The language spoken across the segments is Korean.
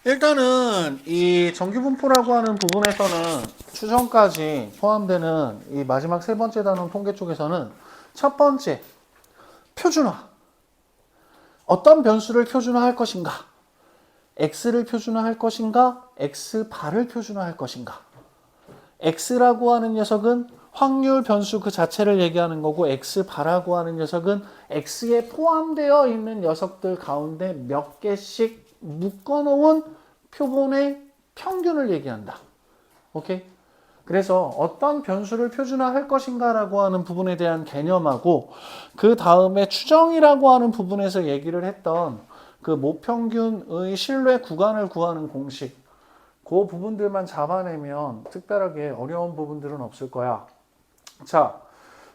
일단은 이 정규분포라고 하는 부분에서는 추정까지 포함되는 이 마지막 세 번째 단원 통계 쪽에서는 첫 번째 표준화. 어떤 변수를 표준화할 것인가? x를 표준화할 것인가? x바를 표준화할 것인가? x라고 하는 녀석은 확률 변수 그 자체를 얘기하는 거고 x바라고 하는 녀석은 x에 포함되어 있는 녀석들 가운데 몇 개씩 묶어놓은 표본의 평균을 얘기한다. 오케이? 그래서 어떤 변수를 표준화할 것인가라고 하는 부분에 대한 개념하고 그 다음에 추정이라고 하는 부분에서 얘기를 했던 그 모평균의 신뢰 구간을 구하는 공식 그 부분들만 잡아내면 특별하게 어려운 부분들은 없을 거야. 자,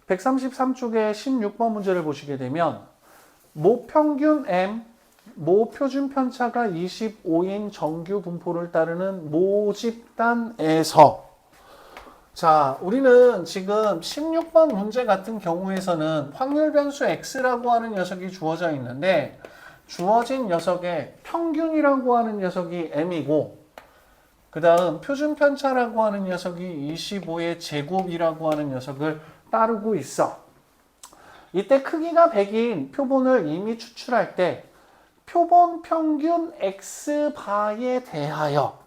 133쪽에 16번 문제를 보시게 되면 모평균 M, 모표준 편차가 25인 정규 분포를 따르는 모집단에서 자, 우리는 지금 16번 문제 같은 경우에서는 확률 변수 x라고 하는 녀석이 주어져 있는데 주어진 녀석의 평균이라고 하는 녀석이 m이고 그 다음 표준 편차라고 하는 녀석이 25의 제곱이라고 하는 녀석을 따르고 있어. 이때 크기가 100인 표본을 이미 추출할 때 표본 평균 x바에 대하여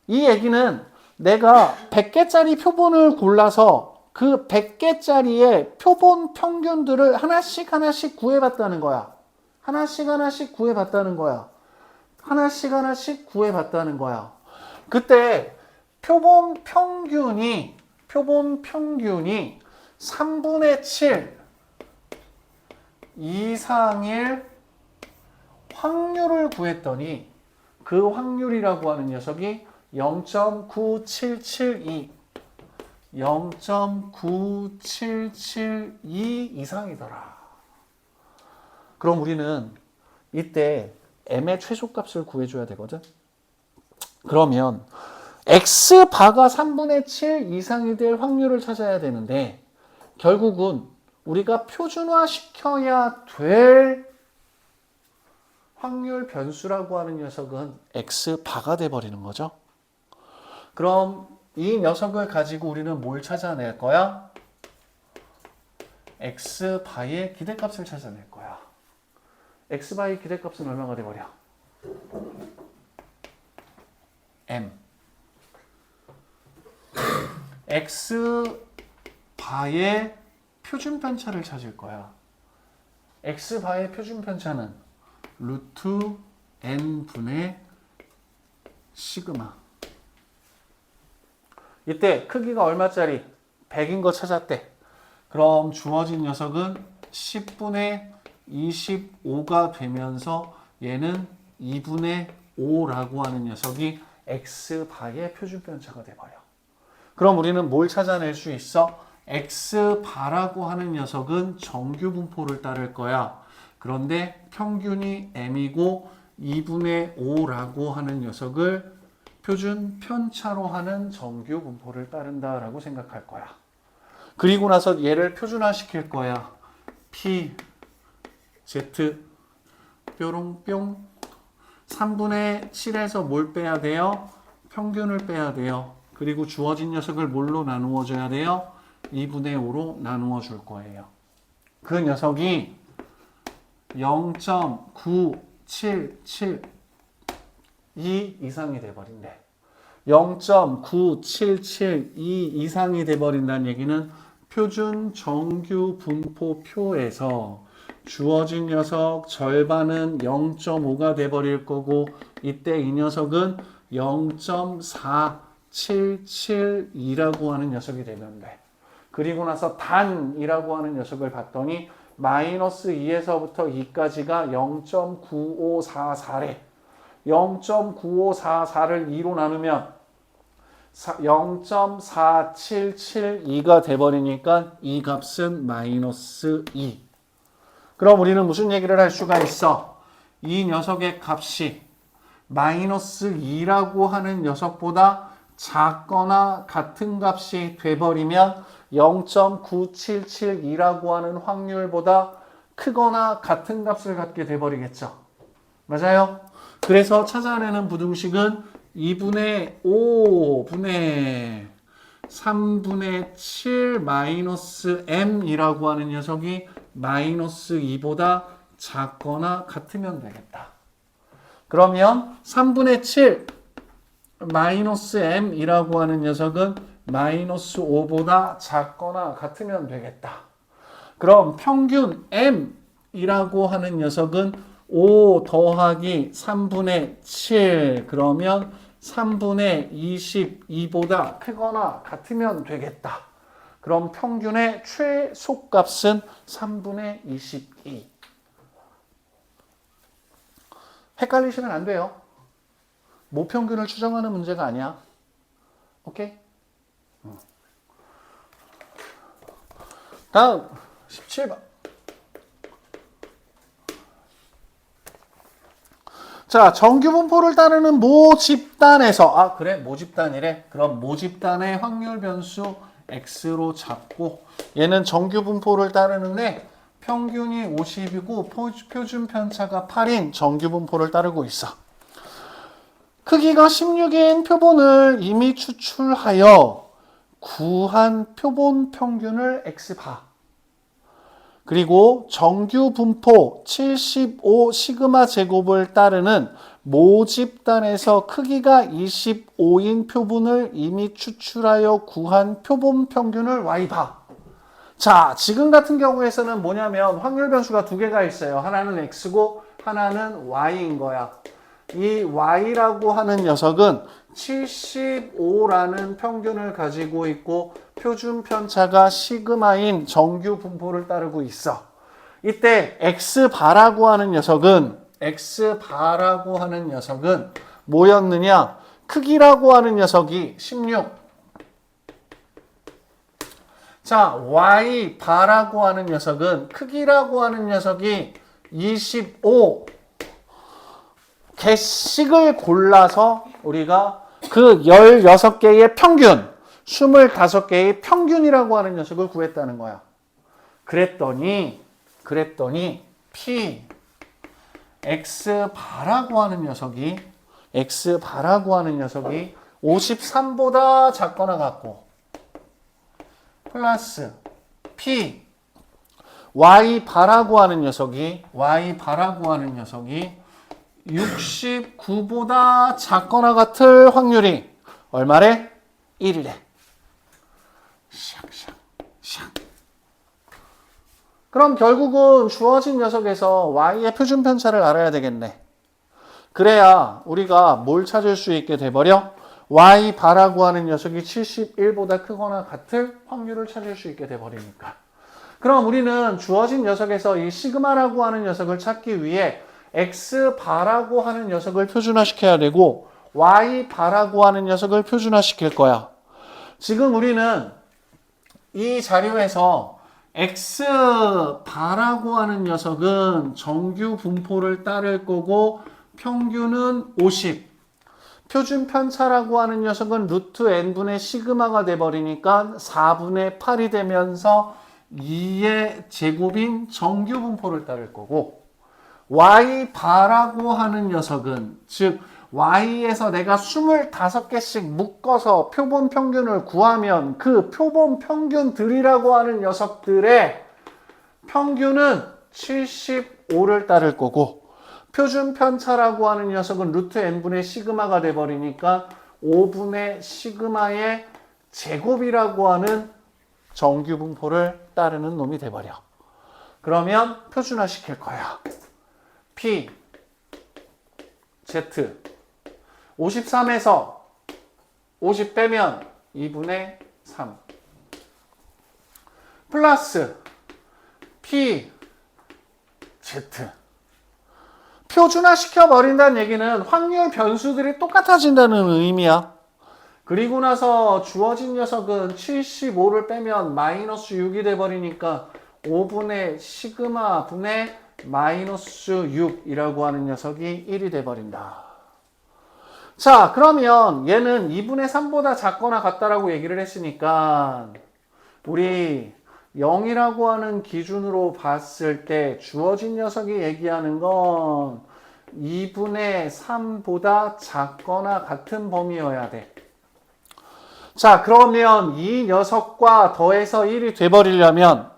이 얘기는 내가 100개짜리 표본을 골라서 그 100개짜리의 표본 평균들을 하나씩 구해봤다는 거야. 하나씩 구해봤다는 거야. 하나씩 구해봤다는 거야. 그때 표본 평균이 3분의 7 이상일 확률을 구했더니 그 확률이라고 하는 녀석이 0.9772 이상이더라. 그럼 우리는 이때 m의 최소값을 구해줘야 되거든. 그러면 x바가 3분의 7 이상이 될 확률을 찾아야 되는데 결국은 우리가 표준화 시켜야 될 확률 변수라고 하는 녀석은 x바가 돼버리는 거죠. 그럼 이 녀석을 가지고 우리는 뭘 찾아낼 거야? x바의 기대값을 찾아낼 거야. x바의 기대값은 얼마가 돼버려? m. x바의 표준 편차를 찾을 거야. x바의 표준 편차는 루트 n분의 시그마. 이때 크기가 얼마짜리? 100인 거 찾았대. 그럼 주어진 녀석은 10분의 25가 되면서 얘는 2분의 5라고 하는 녀석이 x바의 표준 편차가 돼버려. 그럼 우리는 뭘 찾아낼 수 있어? x바라고 하는 녀석은 정규 분포를 따를 거야. 그런데 평균이 m이고 2분의 5라고 하는 녀석을 표준 편차로 하는 정규 분포를 따른다라고 생각할 거야. 그리고 나서 얘를 표준화 시킬 거야. p z 뾰롱뿅 3분의 7에서 뭘 빼야 돼요? 평균을 빼야 돼요. 그리고 주어진 녀석을 뭘로 나누어 줘야 돼요? 2분의 5로 나누어 줄 거예요. 그 녀석이 0.9772 이상이 돼버린대. 0.9772 이상이 돼버린다는 얘기는 표준 정규 분포표에서 주어진 녀석 절반은 0.5가 돼버릴 거고 이때 이 녀석은 0.477이라고 하는 녀석이 되면 돼. 그리고 나서 단이라고 하는 녀석을 봤더니 마이너스 2에서부터 2까지가 0.9544래. 0.9544를 2로 나누면 0.4772가 돼버리니까 이 값은 마이너스 2. 그럼 우리는 무슨 얘기를 할 수가 있어? 이 녀석의 값이 마이너스 2라고 하는 녀석보다 작거나 같은 값이 돼버리면 0.9772라고 하는 확률보다 크거나 같은 값을 갖게 돼버리겠죠. 맞아요? 그래서 찾아내는 부등식은 2분의 5분의 3분의 7 마이너스 m이라고 하는 녀석이 마이너스 2보다 작거나 같으면 되겠다. 그러면 3분의 7 마이너스 m이라고 하는 녀석은 마이너스 5보다 작거나 같으면 되겠다. 그럼 평균 m이라고 하는 녀석은 5 더하기 3분의 7 그러면 3분의 22보다 크거나 같으면 되겠다. 그럼 평균의 최소값은 3분의 22. 헷갈리시면 안 돼요. 모평균을 추정하는 문제가 아니야. 오케이? 다음 17번. 자, 정규분포를 따르는 모집단에서 그래 모집단이래. 그럼 모집단의 확률 변수 x로 잡고 얘는 정규분포를 따르는데 평균이 50이고 표준 편차가 8인 정규분포를 따르고 있어. 크기가 16인 표본을 이미 추출하여 구한 표본 평균을 x바. 그리고 정규 분포 75 시그마 제곱을 따르는 모집단에서 크기가 25인 표본을 이미 추출하여 구한 표본 평균을 y바. 자, 지금 같은 경우에서는 뭐냐면 확률 변수가 두 개가 있어요. 하나는 x고 하나는 y인 거야. 이 y라고 하는 녀석은 75라는 평균을 가지고 있고 표준 편차가 시그마인 정규 분포를 따르고 있어. 이때 x바라고 하는 녀석은 뭐였느냐? 크기라고 하는 녀석이 16. 자, y바라고 하는 녀석은 크기라고 하는 녀석이 25. 개씩을 골라서 우리가 그 16개의 평균, 25개의 평균이라고 하는 녀석을 구했다는 거야. 그랬더니 P, X바라고 하는 녀석이 53보다 작거나 같고, 플러스 P, Y바라고 하는 녀석이 69보다 작거나 같을 확률이 얼마래? 1이래. 그럼 결국은 주어진 녀석에서 y의 표준 편차를 알아야 되겠네. 그래야 우리가 뭘 찾을 수 있게 돼버려? y바라고 하는 녀석이 71보다 크거나 같을 확률을 찾을 수 있게 돼버리니까. 그럼 우리는 주어진 녀석에서 이 시그마라고 하는 녀석을 찾기 위해 x바라고 하는 녀석을 표준화시켜야 되고 y바라고 하는 녀석을 표준화시킬 거야. 지금 우리는 이 자료에서 x바라고 하는 녀석은 정규 분포를 따를 거고 평균은 50. 표준 편차라고 하는 녀석은 루트 n분의 시그마가 돼버리니까 4분의 8이 되면서 2의 제곱인 정규 분포를 따를 거고 y바라고 하는 녀석은 즉 y에서 내가 25개씩 묶어서 표본 평균을 구하면 그 표본 평균들이라고 하는 녀석들의 평균은 75를 따를 거고 표준 편차라고 하는 녀석은 루트 n분의 시그마가 돼버리니까 5분의 시그마의 제곱이라고 하는 정규 분포를 따르는 놈이 돼버려. 그러면 표준화 시킬 거야. P, Z 53에서 50 빼면 2분의 3 플러스 P, Z 표준화 시켜버린다는 얘기는 확률 변수들이 똑같아진다는 의미야. 그리고 나서 주어진 녀석은 75를 빼면 마이너스 6이 돼버리니까 5분의 시그마 분의 마이너스 6이라고 하는 녀석이 1이 돼버린다. 자, 그러면 얘는 2분의 3보다 작거나 같다라고 얘기를 했으니까 우리 0이라고 하는 기준으로 봤을 때 주어진 녀석이 얘기하는 건 2분의 3보다 작거나 같은 범위여야 돼. 자, 그러면 이 녀석과 더해서 1이 돼버리려면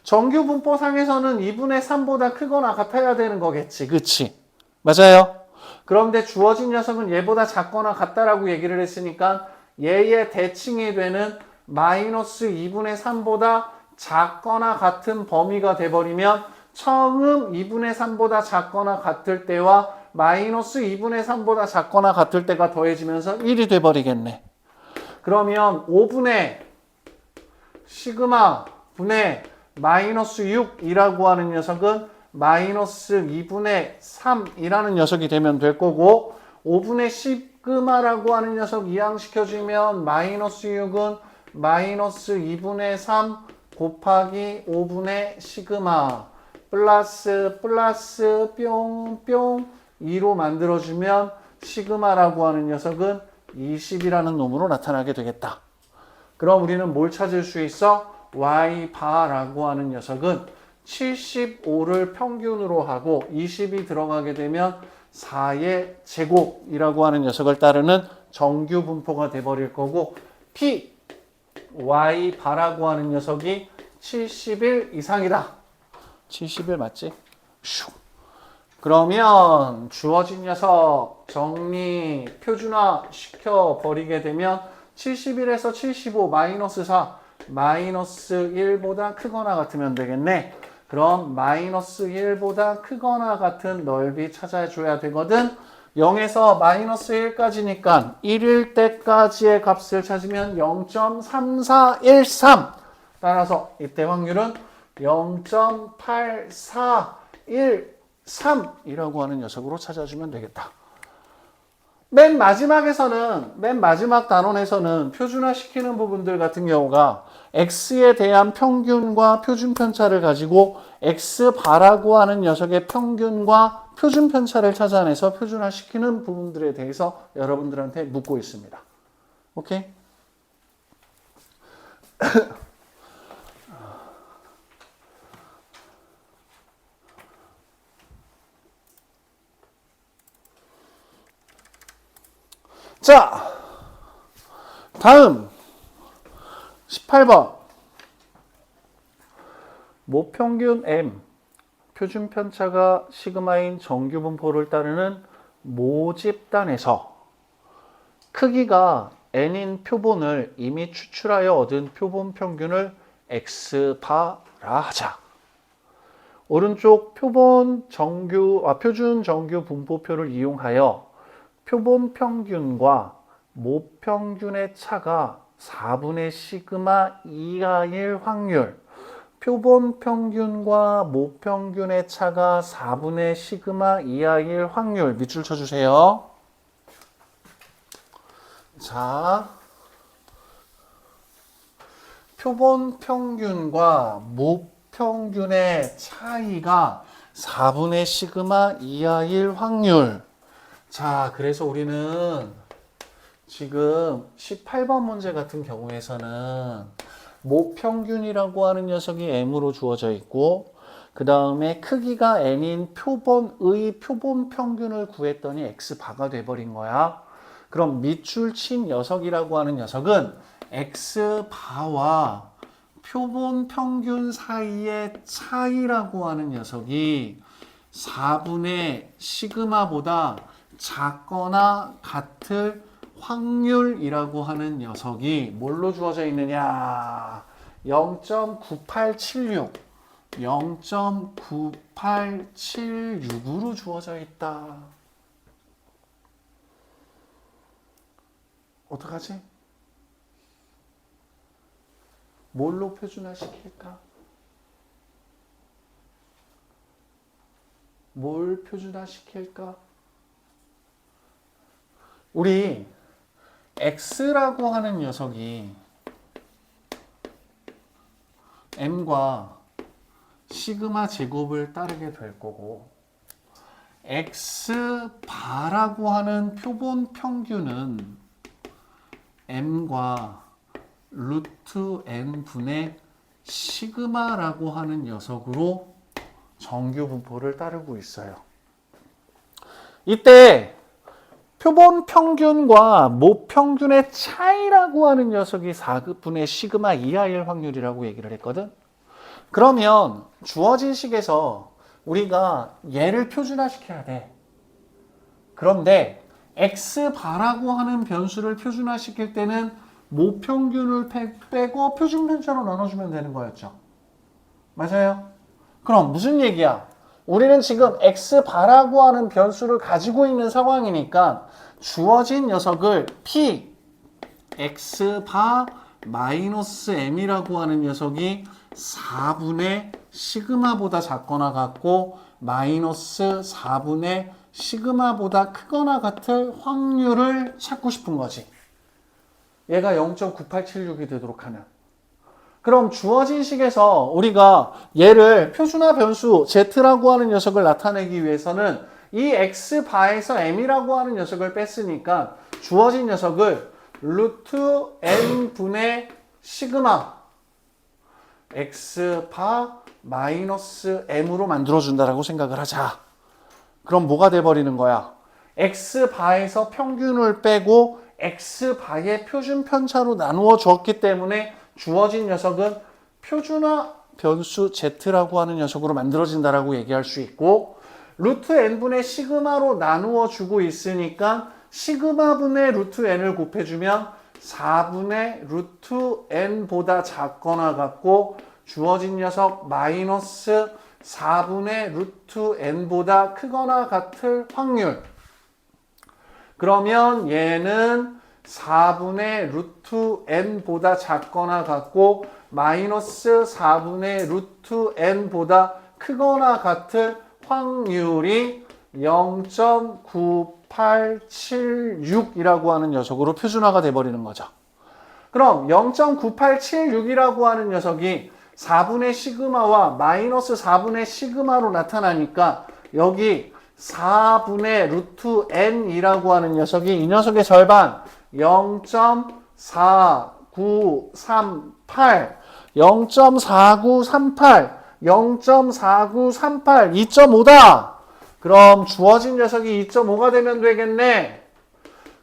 정규 분포상에서는 2분의 3보다 크거나 같아야 되는 거겠지. 그치? 맞아요? 그런데 주어진 녀석은 얘보다 작거나 같다라고 얘기를 했으니까 얘의 대칭이 되는 마이너스 2분의 3보다 작거나 같은 범위가 돼버리면 처음 2분의 3보다 작거나 같을 때와 마이너스 2분의 3보다 작거나 같을 때가 더해지면서 1이 돼버리겠네. 그러면 5분의 시그마 분의 마이너스 6이라고 하는 녀석은 마이너스 2분의 3이라는 녀석이 되면 될 거고 5분의 시그마라고 하는 녀석 이항시켜주면 마이너스 6은 마이너스 2분의 3 곱하기 5분의 시그마 플러스 뿅뿅 2로 만들어주면 시그마라고 하는 녀석은 20이라는 놈으로 나타나게 되겠다. 그럼 우리는 뭘 찾을 수 있어? y바라고 하는 녀석은 75를 평균으로 하고 20이 들어가게 되면 4의 제곱이라고 하는 녀석을 따르는 정규 분포가 돼버릴 거고 p y바라고 하는 녀석이 71 이상이다. 71 맞지? 슉. 그러면 주어진 녀석 정리 표준화 시켜버리게 되면 71에서 75 마이너스 4 마이너스 1보다 크거나 같으면 되겠네. 그럼 마이너스 1보다 크거나 같은 넓이 찾아줘야 되거든. 0에서 마이너스 1까지니까 1일 때까지의 값을 찾으면 0.3413 따라서 이때 확률은 0.8413이라고 하는 녀석으로 찾아주면 되겠다. 맨 마지막 단원에서는 표준화시키는 부분들 같은 경우가 x에 대한 평균과 표준 편차를 가지고 x바라고 하는 녀석의 평균과 표준 편차를 찾아내서 표준화시키는 부분들에 대해서 여러분들한테 묻고 있습니다. 오케이? 자, 다음 18번 모평균 M 표준 편차가 시그마인 정규 분포를 따르는 모집단에서 크기가 n인 표본을 이미 추출하여 얻은 표본 평균을 x바라 하자. 오른쪽 표준 정규 분포표를 이용하여 표본 평균과 모평균의 차가 4분의 시그마 이하일 확률, 표본 평균과 모평균의 차가 4분의 시그마 이하일 확률 밑줄 쳐주세요. 자, 표본 평균과 모평균의 차이가 4분의 시그마 이하일 확률. 자, 그래서 우리는 지금 18번 문제 같은 경우에서는 모평균이라고 하는 녀석이 m으로 주어져 있고 그 다음에 크기가 n인 표본의 표본 평균을 구했더니 x바가 돼버린 거야. 그럼 밑줄 친 녀석이라고 하는 녀석은 x바와 표본 평균 사이의 차이라고 하는 녀석이 4분의 시그마보다 작거나 같을 확률이라고 하는 녀석이 뭘로 주어져 있느냐? 0.9876 0.9876으로 주어져 있다. 어떡하지? 뭘로 표준화시킬까? 뭘 표준화시킬까? 우리 x라고 하는 녀석이 m과 시그마 제곱을 따르게 될 거고 x바라고 하는 표본 평균은 m과 루트 n분의 시그마라고 하는 녀석으로 정규 분포를 따르고 있어요. 이때 표본 평균과 모평균의 차이라고 하는 녀석이 4분의 시그마 이하일 확률이라고 얘기를 했거든. 그러면 주어진 식에서 우리가 얘를 표준화시켜야 돼. 그런데 x바라고 하는 변수를 표준화시킬 때는 모평균을 빼고 표준편차로 나눠주면 되는 거였죠. 맞아요? 그럼 무슨 얘기야? 우리는 지금 x바라고 하는 변수를 가지고 있는 상황이니까 주어진 녀석을 p x바 마이너스 m이라고 하는 녀석이 4분의 시그마보다 작거나 같고 마이너스 4분의 시그마보다 크거나 같을 확률을 찾고 싶은 거지. 얘가 0.9876이 되도록 하면. 그럼 주어진 식에서 우리가 얘를 표준화 변수 z라고 하는 녀석을 나타내기 위해서는 이 x바에서 m이라고 하는 녀석을 뺐으니까 주어진 녀석을 루트 n분의 시그마 x바 마이너스 m으로 만들어준다라고 생각을 하자. 그럼 뭐가 돼버리는 거야? x바에서 평균을 빼고 x바의 표준 편차로 나누어 주었기 때문에 주어진 녀석은 표준화 변수 z라고 하는 녀석으로 만들어진다라고 얘기할 수 있고, 루트 n분의 시그마로 나누어 주고 있으니까 시그마분의 루트 n을 곱해주면 4분의 루트 n보다 작거나 같고, 주어진 녀석 마이너스 4분의 루트 n보다 크거나 같을 확률. 그러면 얘는 4분의 루트 n보다 작거나 같고 마이너스 4분의 루트 n보다 크거나 같을 확률이 0.9876이라고 하는 녀석으로 표준화가 돼버리는 거죠. 그럼 0.9876이라고 하는 녀석이 4분의 시그마와 마이너스 4분의 시그마로 나타나니까 여기 4분의 루트 n이라고 하는 녀석이 이 녀석의 절반 0.4938 2.5다. 그럼 주어진 녀석이 2.5가 되면 되겠네.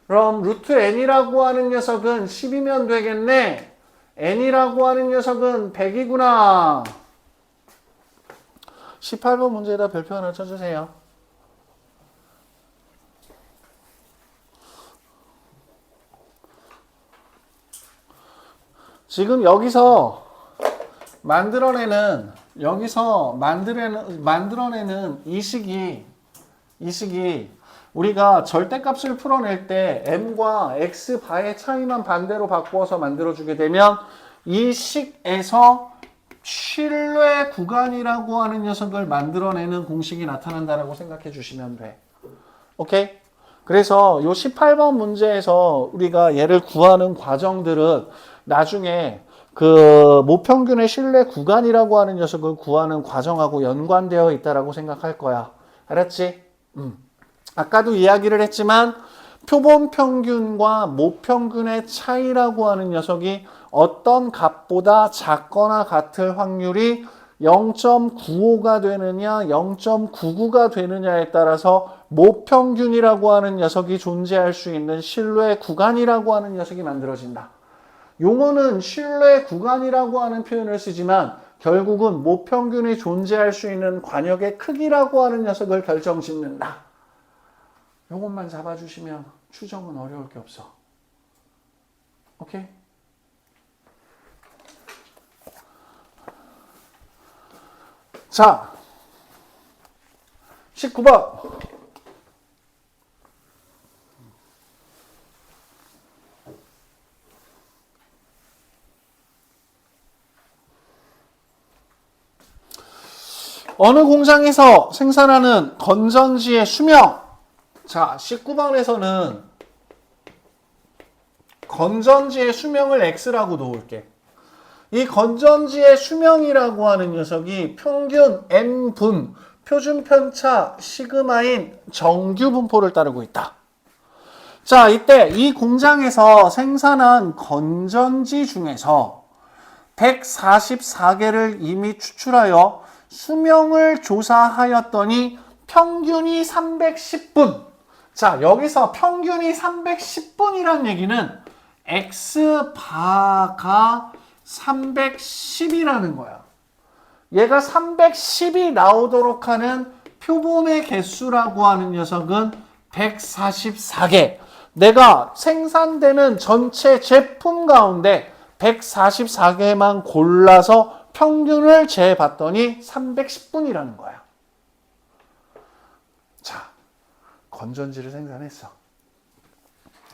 그럼 루트 n이라고 하는 녀석은 10이면 되겠네. n이라고 하는 녀석은 100이구나. 18번 문제에다 별표 하나 쳐주세요. 지금 여기서 만들어내는 이 식이 우리가 절대값을 풀어낼 때 m과 x바의 차이만 반대로 바꾸어서 만들어주게 되면 이 식에서 신뢰 구간이라고 하는 녀석을 만들어내는 공식이 나타난다라고 생각해 주시면 돼. 오케이? 그래서 이 18번 문제에서 우리가 얘를 구하는 과정들은 나중에 그 모평균의 신뢰 구간이라고 하는 녀석을 구하는 과정하고 연관되어 있다라고 생각할 거야. 알았지? 아까도 이야기를 했지만 표본 평균과 모평균의 차이라고 하는 녀석이 어떤 값보다 작거나 같을 확률이 0.95가 되느냐 0.99가 되느냐에 따라서 모평균이라고 하는 녀석이 존재할 수 있는 신뢰 구간이라고 하는 녀석이 만들어진다. 용어는 신뢰 구간이라고 하는 표현을 쓰지만 결국은 모평균이 존재할 수 있는 관역의 크기라고 하는 녀석을 결정짓는다. 요것만 잡아주시면 추정은 어려울 게 없어. 오케이? 자, 19번. 어느 공장에서 생산하는 건전지의 수명. 자, 19번에서는 건전지의 수명을 x라고 놓을게. 이 건전지의 수명이라고 하는 녀석이 평균 n분, 표준 편차 시그마인 정규 분포를 따르고 있다. 자, 이때 이 공장에서 생산한 건전지 중에서 144개를 이미 추출하여 수명을 조사하였더니 평균이 310분. 자, 여기서 평균이 310분이란 얘기는 x바가 310이라는 거야. 얘가 310이 나오도록 하는 표본의 개수라고 하는 녀석은 144개. 내가 생산되는 전체 제품 가운데 144개만 골라서 평균을 재봤더니 310분이라는 거야. 자, 건전지를 생산했어.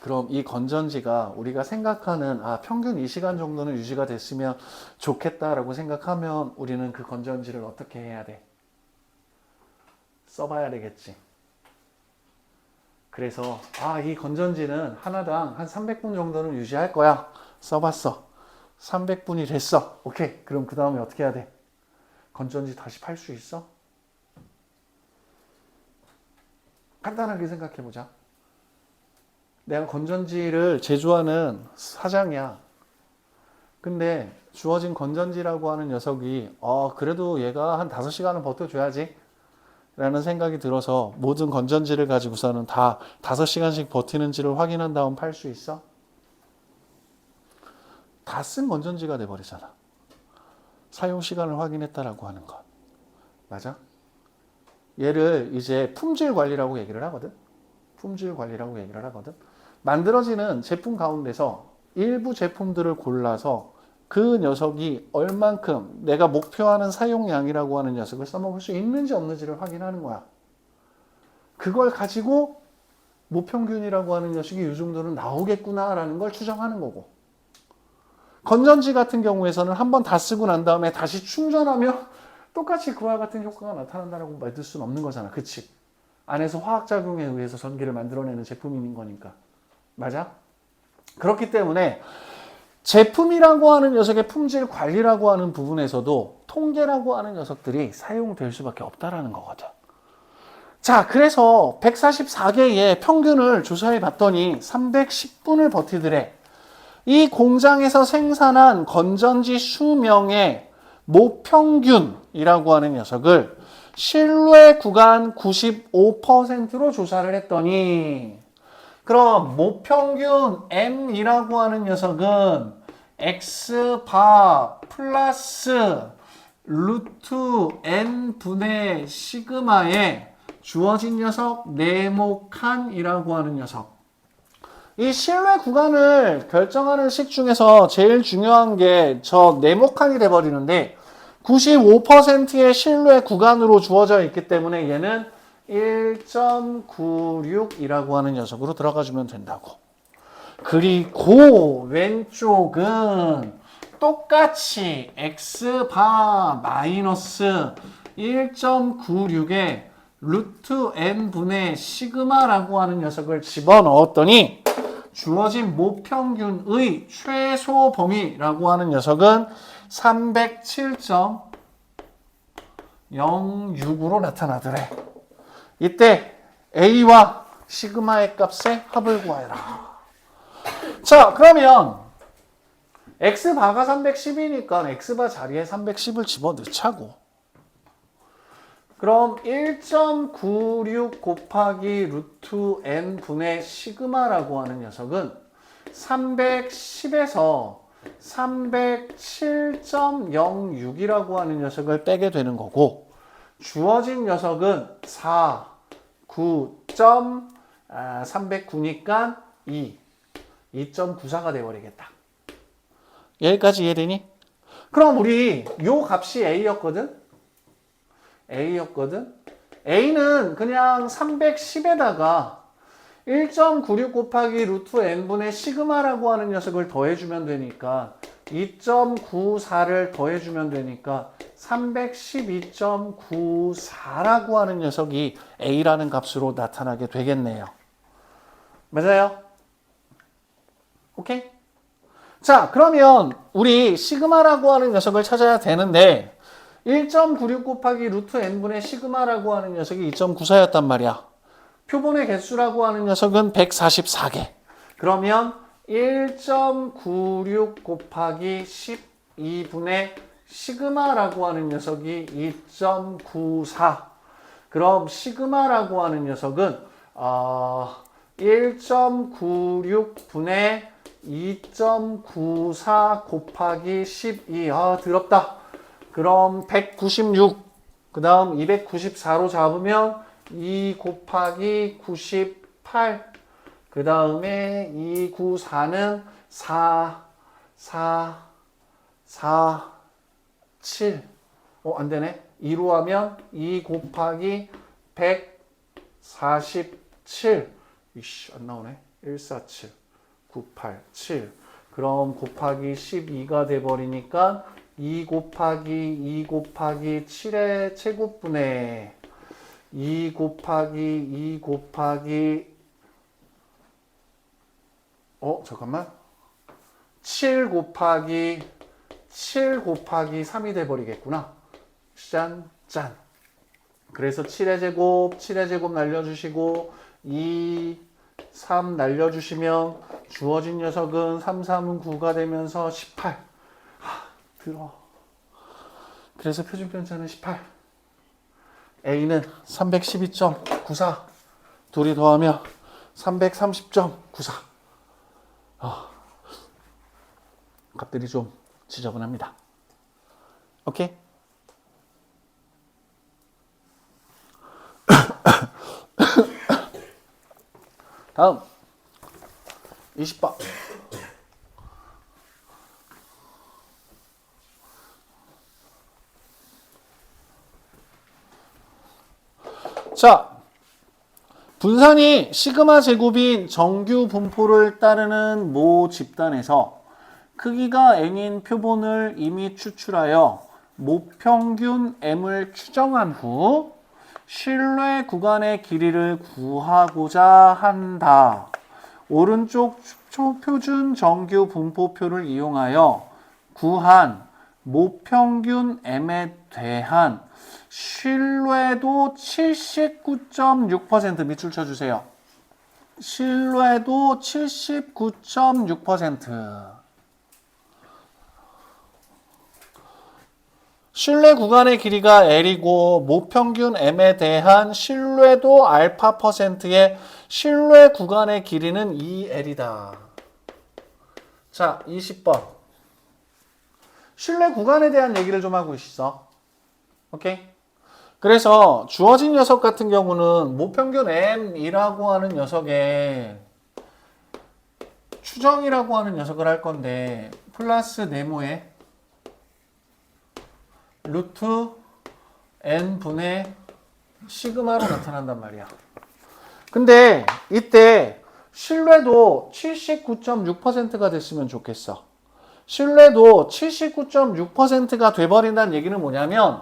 그럼 이 건전지가 우리가 생각하는 평균 이 시간 정도는 유지가 됐으면 좋겠다라고 생각하면 우리는 그 건전지를 어떻게 해야 돼? 써봐야 되겠지. 그래서 이 건전지는 하나당 한 300분 정도는 유지할 거야. 써봤어. 300분이 됐어. 오케이. 그럼 그 다음에 어떻게 해야 돼? 건전지 다시 팔 수 있어? 간단하게 생각해보자. 내가 건전지를 제조하는 사장이야. 근데 주어진 건전지라고 하는 녀석이 그래도 얘가 한 5시간은 버텨줘야지 라는 생각이 들어서 모든 건전지를 가지고서는 다 5시간씩 버티는지를 확인한 다음 팔 수 있어? 다 쓴 건전지가 돼버리잖아. 사용 시간을 확인했다라고 하는 것. 맞아? 얘를 이제 품질 관리라고 얘기를 하거든. 품질 관리라고 얘기를 하거든. 만들어지는 제품 가운데서 일부 제품들을 골라서 그 녀석이 얼만큼 내가 목표하는 사용량이라고 하는 녀석을 써먹을 수 있는지 없는지를 확인하는 거야. 그걸 가지고 모평균이라고 하는 녀석이 이 정도는 나오겠구나라는 걸 추정하는 거고. 건전지 같은 경우에서는 한번 다 쓰고 난 다음에 다시 충전하면 똑같이 그와 같은 효과가 나타난다고 믿을 수는 없는 거잖아. 그치? 안에서 화학작용에 의해서 전기를 만들어내는 제품인 거니까. 맞아? 그렇기 때문에 제품이라고 하는 녀석의 품질 관리라고 하는 부분에서도 통계라고 하는 녀석들이 사용될 수밖에 없다라는 거거든. 자, 그래서 144개의 평균을 조사해 봤더니 310분을 버티더래. 이 공장에서 생산한 건전지 수명의 모평균이라고 하는 녀석을 신뢰 구간 95%로 조사를 했더니, 그럼 모평균 M이라고 하는 녀석은 X바 플러스 루트 N분의 시그마에 주어진 녀석 네모칸이라고 하는 녀석. 이 신뢰 구간을 결정하는 식 중에서 제일 중요한 게 저 네모칸이 돼버리는데 95%의 신뢰 구간으로 주어져 있기 때문에 얘는 1.96이라고 하는 녀석으로 들어가주면 된다고. 그리고 왼쪽은 똑같이 x바 마이너스 1.96에 루트 n분의 시그마라고 하는 녀석을 집어넣었더니 주어진 모평균의 최소 범위라고 하는 녀석은 307.06으로 나타나더래. 이때 A와 시그마의 값의 합을 구하여라. 자, 그러면 X바가 310이니까 X바 자리에 310을 집어넣자고. 그럼 1.96 곱하기 루트 n분의 시그마라고 하는 녀석은 310에서 307.06이라고 하는 녀석을 빼게 되는 거고, 주어진 녀석은 309니까 2.94가 돼버리겠다. 여기까지 이해되니? 그럼 우리 요 값이 A였거든? A는 그냥 310에다가 1.96 곱하기 루트 n분의 시그마라고 하는 녀석을 더해주면 되니까 2.94를 더해주면 되니까 312.94라고 하는 녀석이 A라는 값으로 나타나게 되겠네요. 맞아요? 오케이? 자, 그러면 우리 시그마라고 하는 녀석을 찾아야 되는데 1.96 곱하기 루트 n분의 시그마라고 하는 녀석이 2.94였단 말이야. 표본의 개수라고 하는 녀석은 144개. 그러면 1.96 곱하기 12분의 시그마라고 하는 녀석이 2.94. 그럼 시그마라고 하는 녀석은 1.96분의 2.94 곱하기 12. 더럽다. 그럼 196. 그 다음 294로 잡으면 2 곱하기 98. 그 다음에 294는 4, 7. 안 되네. 2로 하면 2 곱하기 147. 이씨, 안 나오네. 147, 987. 그럼 곱하기 12가 돼버리니까 2 곱하기 7의 제곱분의 2 곱하기 잠깐만. 7 곱하기 3이 돼버리겠구나. 짠. 그래서 7의 제곱 날려주시고 2, 3 날려주시면 주어진 녀석은 3, 3은 9가 되면서 18. 들어. 그래서 표준편차는 18. A는 312.94. 둘이 더하면 330.94. 값들이 좀 지저분합니다. 오케이? 다음 20번. 자, 분산이 시그마 제곱인 정규 분포를 따르는 모 집단에서 크기가 n인 표본을 이미 추출하여 모평균 m을 추정한 후 신뢰 구간의 길이를 구하고자 한다. 오른쪽 표준 정규 분포표를 이용하여 구한 모평균 m에 대한 신뢰도 79.6% 밑줄 쳐주세요. 신뢰도 79.6%. 신뢰 구간의 길이가 L이고 모평균 M에 대한 신뢰도 알파 %의 신뢰 구간의 길이는 2L이다. 자, 20번. 신뢰 구간에 대한 얘기를 좀 하고 있어. 오케이? 그래서 주어진 녀석 같은 경우는 모평균 M이라고 하는 녀석에 추정이라고 하는 녀석을 할 건데 플러스 네모에 루트 n분의 시그마로 나타난단 말이야. 근데 이때 신뢰도 79.6%가 됐으면 좋겠어. 신뢰도 79.6%가 돼버린다는 얘기는 뭐냐면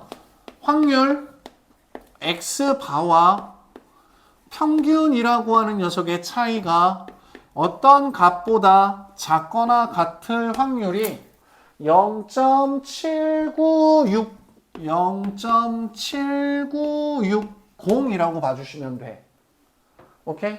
확률 x바와 평균이라고 하는 녀석의 차이가 어떤 값보다 작거나 같을 확률이 0.796이라고 봐주시면 돼. 오케이?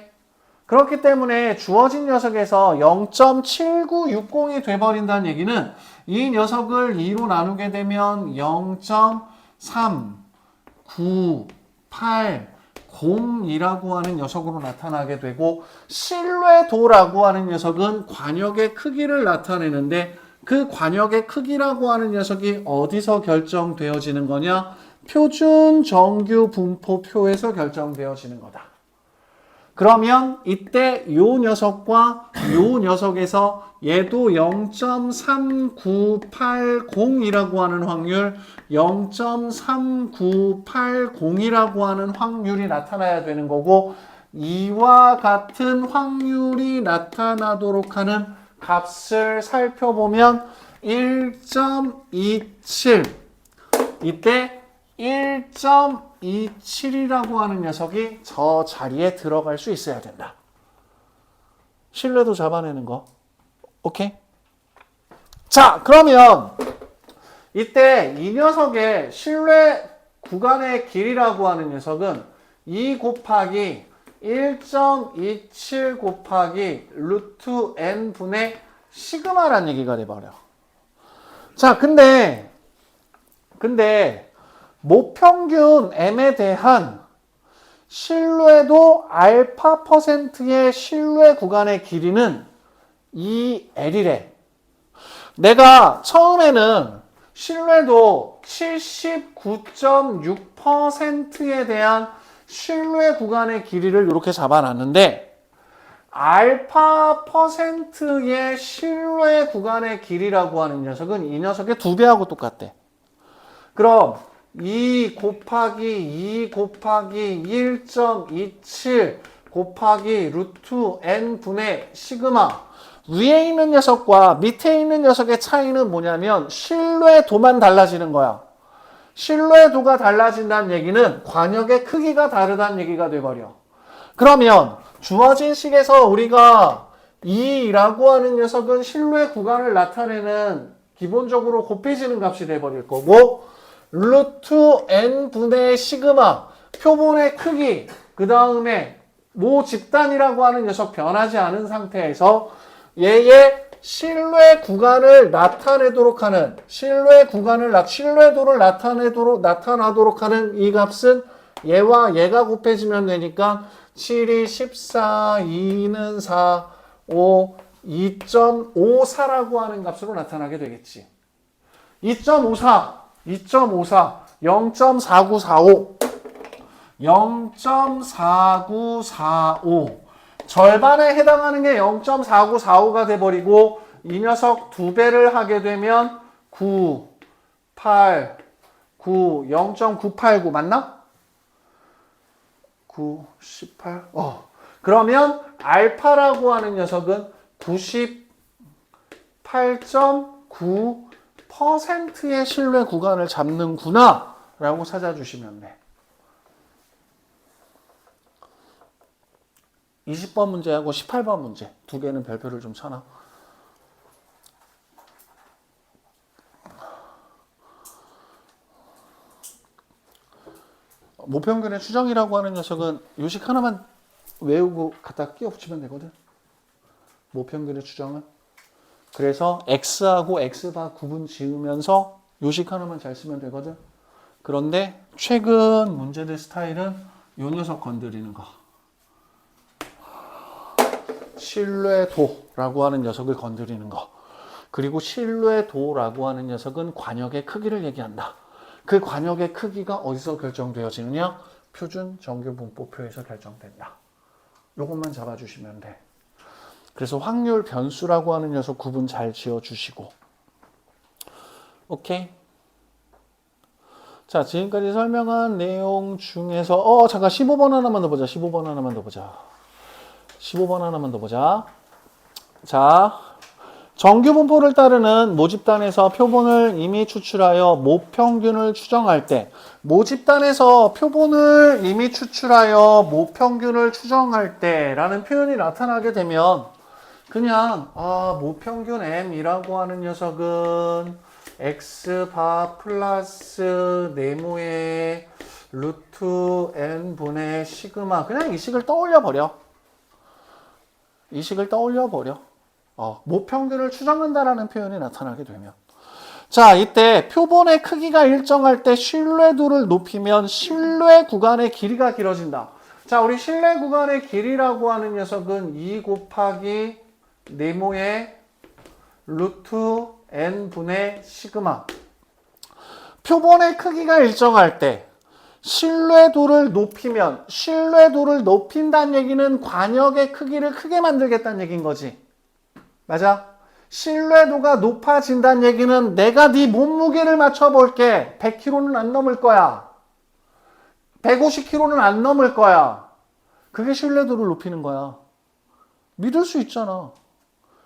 그렇기 때문에 주어진 녀석에서 0.7960이 돼버린다는 얘기는 이 녀석을 2로 나누게 되면 0.3980이라고 하는 녀석으로 나타나게 되고 신뢰도라고 하는 녀석은 관역의 크기를 나타내는데 그 관역의 크기라고 하는 녀석이 어디서 결정되어지는 거냐? 표준 정규 분포표에서 결정되어지는 거다. 그러면 이때 요 녀석과 요 녀석에서 얘도 0.3980이라고 하는 확률, 0.3980이라고 하는 확률이 나타나야 되는 거고 이와 같은 확률이 나타나도록 하는 값을 살펴보면 1.27 이때 1.27이라고 하는 녀석이 저 자리에 들어갈 수 있어야 된다. 신뢰도 잡아내는 거. 오케이? 자, 그러면 이때 이 녀석의 신뢰 구간의 길이라고 하는 녀석은 2 곱하기 1.27 곱하기 루트 n분의 시그마라는 얘기가 돼버려. 자, 근데 모평균 m에 대한 실루에도 알파 퍼센트의 실루에 구간의 길이는 2L이래. 내가 처음에는 실루에도 79.6%에 대한 실루에 구간의 길이를 이렇게 잡아놨는데 알파 퍼센트의 실루에 구간의 길이라고 하는 녀석은 이 녀석의 2배하고 똑같대. 그럼 2 곱하기 2 곱하기 1.27 곱하기 루트 n 분의 시그마 위에 있는 녀석과 밑에 있는 녀석의 차이는 뭐냐면 실루에도만 달라지는 거야. 실루에도가 달라진다는 얘기는 관역의 크기가 다르다는 얘기가 돼버려. 그러면 주어진 식에서 우리가 2라고 하는 녀석은 실루에 구간을 나타내는 기본적으로 곱해지는 값이 돼버릴 거고 루트 n분의 시그마 표본의 크기 그 다음에 모 집단이라고 하는 녀석 변하지 않은 상태에서 얘의 실루에 구간을 나타내도록 하는 실루에도를 나타나도록 하는 이 값은 얘와 얘가 곱해지면 되니까 7이 14, 2는 4, 5, 2.54라고 하는 값으로 나타나게 되겠지. 2.54, 0.4945, 0.4945 절반에 해당하는 게 0.4945가 돼버리고 이 녀석 2배를 하게 되면 9, 8, 9, 0.989 맞나? 9, 18, 그러면 알파라고 하는 녀석은 98.9%의 실루에 구간을 잡는구나 라고 찾아주시면 돼. 20번 문제하고 18번 문제 두 개는 별표를 좀 쳐놔. 모평균의 추정이라고 하는 녀석은 요식 하나만 외우고 갖다 끼워 붙이면 되거든. 모평균의 추정은. 그래서 x하고 x바 구분 지으면서 요식 하나만 잘 쓰면 되거든. 그런데 최근 문제들 스타일은 요 녀석 건드리는 거. 실루에도라고 하는 녀석을 건드리는 거. 그리고 실루에도라고 하는 녀석은 관역의 크기를 얘기한다. 그 관역의 크기가 어디서 결정되어지느냐? 표준 정규 분포표에서 결정된다. 요것만 잡아주시면 돼. 그래서 확률 변수라고 하는 녀석 구분 잘 지어주시고. 오케이? 자, 지금까지 설명한 내용 중에서 잠깐 15번 하나만 더 보자. 15번 하나만 더 보자. 15번 하나만 더 보자. 자, 정규 분포를 따르는 모집단에서 표본을 이미 추출하여 모평균을 추정할 때, 모집단에서 표본을 이미 추출하여 모평균을 추정할 때라는 표현이 나타나게 되면 그냥 모평균 m이라고 하는 녀석은 x바 플러스 네모의 루트 n분의 시그마 그냥 이 식을 떠올려 버려. 이 식을 떠올려 버려. 모평균을 추정한다라는 표현이 나타나게 되면. 자, 이때 표본의 크기가 일정할 때 실루에도를 높이면 실루에 구간의 길이가 길어진다. 자, 우리 실루에 구간의 길이라고 하는 녀석은 2 곱하기 네모의 루트 n분의 시그마. 표본의 크기가 일정할 때 실루에도를 높이면 실루에도를 높인다는 얘기는 관역의 크기를 크게 만들겠다는 얘기인 거지. 맞아? 실루에도가 높아진다는 얘기는 내가 네 몸무게를 맞춰볼게. 100kg는 안 넘을 거야. 150kg는 안 넘을 거야. 그게 신뢰도를 높이는 거야. 믿을 수 있잖아.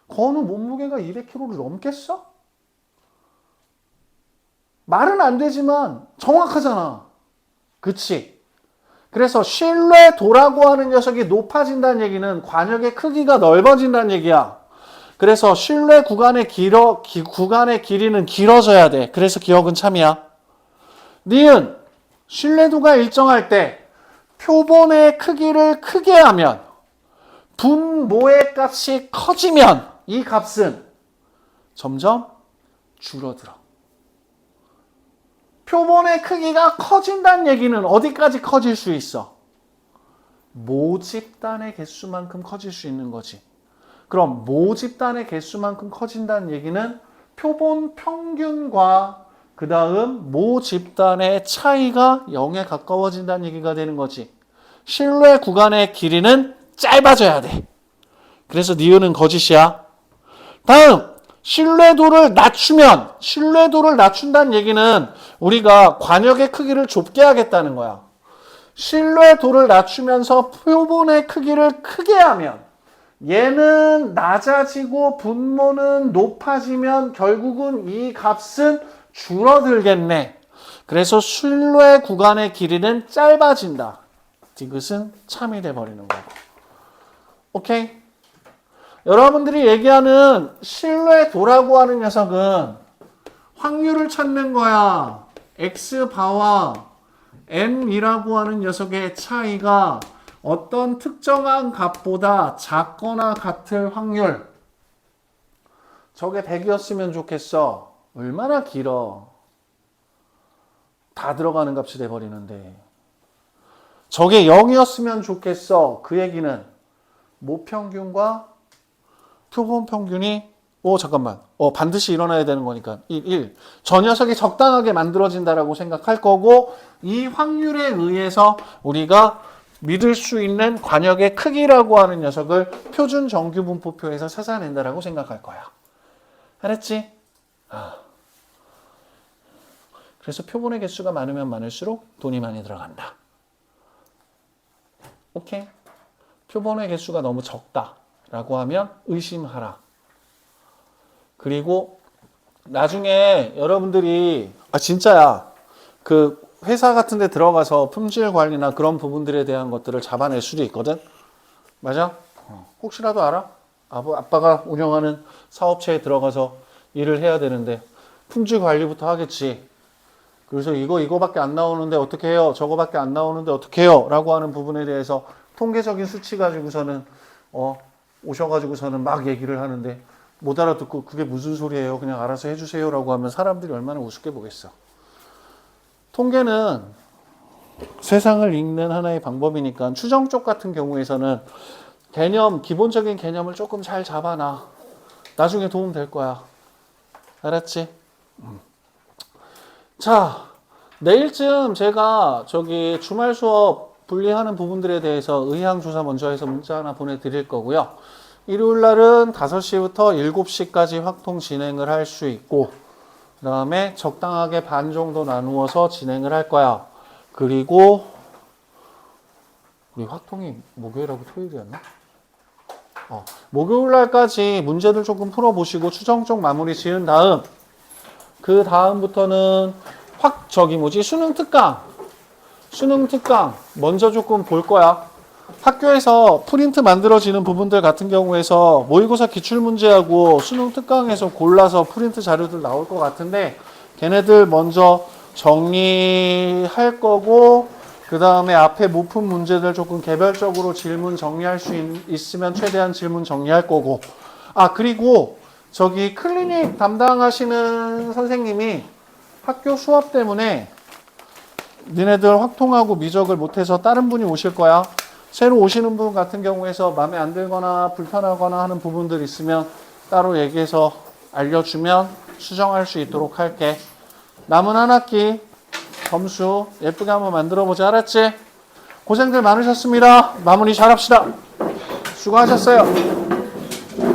건우 몸무게가 200kg를 넘겠어? 말은 안 되지만 정확하잖아. 그치? 그래서 신뢰도라고 하는 녀석이 높아진다는 얘기는 관역의 크기가 넓어진다는 얘기야. 그래서 신뢰 구간의 길이는 길어져야 돼. 그래서 기억은 참이야. 니은 신뢰도가 일정할 때 표본의 크기를 크게 하면 분모의 값이 커지면 이 값은 점점 줄어들어. 표본의 크기가 커진다는 얘기는 어디까지 커질 수 있어? 모집단의 개수만큼 커질 수 있는 거지. 그럼 모집단의 개수만큼 커진다는 얘기는 표본 평균과 그 다음 모집단의 차이가 0에 가까워진다는 얘기가 되는 거지. 신뢰 구간의 길이는 짧아져야 돼. 그래서 니은은 거짓이야. 다음 신뢰도를 낮춘다는 얘기는 우리가 관역의 크기를 좁게 하겠다는 거야. 신뢰도를 낮추면서 표본의 크기를 크게 하면 얘는 낮아지고 분모는 높아지면 결국은 이 값은 줄어들겠네. 그래서 신뢰 구간의 길이는 짧아진다. 디귿은 참이 돼버리는 거고. 오케이? 여러분들이 얘기하는 신뢰도라고 하는 녀석은 확률을 찾는 거야. X바와 N이라고 하는 녀석의 차이가 어떤 특정한 값보다 작거나 같을 확률. 저게 100이었으면 좋겠어. 얼마나 길어. 다 들어가는 값이 돼버리는데. 저게 0이었으면 좋겠어. 그 얘기는 모평균과 표본 평균이 잠깐만. 반드시 일어나야 되는 거니까 1. 저 녀석이 적당하게 만들어진다라고 생각할 거고 이 확률에 의해서 우리가 믿을 수 있는 관역의 크기라고 하는 녀석을 표준 정규 분포표에서 찾아낸다라고 생각할 거야. 알았지? 그래서 표본의 개수가 많으면 많을수록 돈이 많이 들어간다. 오케이? 표본의 개수가 너무 적다라고 하면 의심하라. 그리고 나중에 여러분들이 진짜야. 그 회사 같은 데 들어가서 품질 관리나 그런 부분들에 대한 것들을 잡아낼 수도 있거든. 맞아? 혹시라도 알아? 아빠가 운영하는 사업체에 들어가서 일을 해야 되는데 품질 관리부터 하겠지. 그래서 이거밖에 안 나오는데 어떻게 해요? 저거밖에 안 나오는데 어떻게 해요? 라고 하는 부분에 대해서 통계적인 수치 가지고서는 오셔가지고서는 막 얘기를 하는데 못 알아듣고 그게 무슨 소리예요? 그냥 알아서 해주세요 라고 하면 사람들이 얼마나 우습게 보겠어. 통계는 세상을 읽는 하나의 방법이니까 추정 쪽 같은 경우에서는 기본적인 개념을 조금 잘 잡아놔. 나중에 도움 될 거야. 알았지? 자, 내일쯤 제가 주말 수업 분리하는 부분들에 대해서 의향조사 먼저 해서 문자 하나 보내드릴 거고요. 일요일 날은 5시부터 7시까지 확통 진행을 할 수 있고 그 다음에 적당하게 반 정도 나누어서 진행을 할 거야. 그리고 우리 확통이 목요일하고 토요일이었나? 목요일 날까지 문제들 조금 풀어보시고 추정 쪽 마무리 지은 다음 그 다음부터는 수능 특강 먼저 조금 볼 거야. 학교에서 프린트 만들어지는 부분들 같은 경우에서 모의고사 기출문제하고 수능 특강에서 골라서 프린트 자료들 나올 것 같은데 걔네들 먼저 정리할 거고 그 다음에 앞에 못 푼 문제들 조금 개별적으로 질문 정리할 수 있으면 최대한 질문 정리할 거고 그리고 클리닉 담당하시는 선생님이 학교 수업 때문에 니네들 확통하고 미적을 못해서 다른 분이 오실 거야. 새로 오시는 분 같은 경우에서 마음에 안 들거나 불편하거나 하는 부분들 있으면 따로 얘기해서 알려주면 수정할 수 있도록 할게. 남은 한 학기 점수 예쁘게 한번 만들어보자. 알았지? 고생들 많으셨습니다. 마무리 잘합시다. 수고하셨어요.